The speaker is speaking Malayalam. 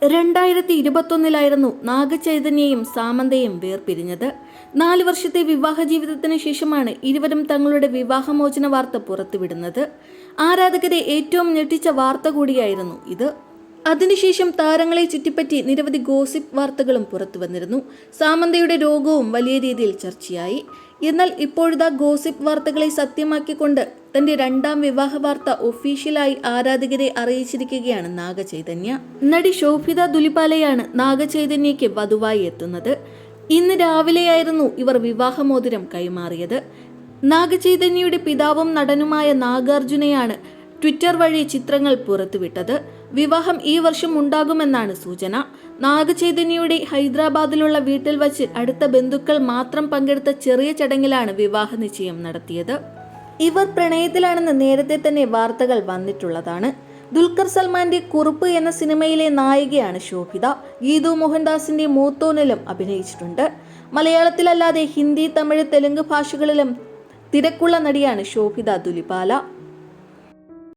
2021 നാഗചൈതന്യയും സാമന്തയും വേർപിരിഞ്ഞത്. 4 വർഷത്തെ വിവാഹ ജീവിതത്തിന് ശേഷമാണ് ഇരുവരും തങ്ങളുടെ വിവാഹമോചന വാർത്ത പുറത്തുവിടുന്നത്. ആരാധകരെ ഏറ്റവും ഞെട്ടിച്ച വാർത്ത കൂടിയായിരുന്നു ഇത്. അതിനുശേഷം താരങ്ങളെ ചുറ്റിപ്പറ്റി നിരവധി ഗോസിപ്പ് വാർത്തകളും പുറത്തു വന്നിരുന്നു. സാമന്തയുടെ രോഗവും വലിയ രീതിയിൽ ചർച്ചയായി. എന്നാൽ ഇപ്പോഴത്തെ ഗോസിപ്പ് വാർത്തകളെ സത്യമാക്കിക്കൊണ്ട് തന്റെ രണ്ടാം വിവാഹ വാർത്ത ഒഫീഷ്യലായി ആരാധകരെ അറിയിച്ചിരിക്കുകയാണ് നാഗചൈതന്യ. നടി ശോഭിത ധുലിപാലയാണ് നാഗചൈതന്യയ്ക്ക് വധുവായി എത്തുന്നത്. ഇന്ന് രാവിലെയായിരുന്നു ഇവർ വിവാഹമോതിരം കൈമാറിയത്. നാഗചൈതന്യയുടെ പിതാവും നടനുമായ നാഗാർജുനയാണ് ട്വിറ്റർ വഴി ചിത്രങ്ങൾ പുറത്തുവിട്ടത്. വിവാഹം ഈ വർഷം ഉണ്ടാകുമെന്നാണ് സൂചന. നാഗചൈതന്യയുടെ ഹൈദരാബാദിലുള്ള വീട്ടിൽ വച്ച് അടുത്ത ബന്ധുക്കൾ മാത്രം പങ്കെടുത്ത ചെറിയ ചടങ്ങിലാണ് വിവാഹ നിശ്ചയം നടത്തിയത്. ഇവർ പ്രണയത്തിലാണെന്ന് നേരത്തെ തന്നെ വാർത്തകൾ വന്നിട്ടുള്ളതാണ്. ദുൽഖർ സൽമാന്റെ കുറുപ്പ് എന്ന സിനിമയിലെ നായികയാണ് ശോഭിത. ഗീതു മോഹൻദാസിന്റെ മൂത്തോനിലും അഭിനയിച്ചിട്ടുണ്ട്. മലയാളത്തിലല്ലാതെ ഹിന്ദി, തമിഴ്, തെലുങ്ക് ഭാഷകളിലും തിരക്കുള്ള നടിയാണ് ശോഭിത ധുലിപാല.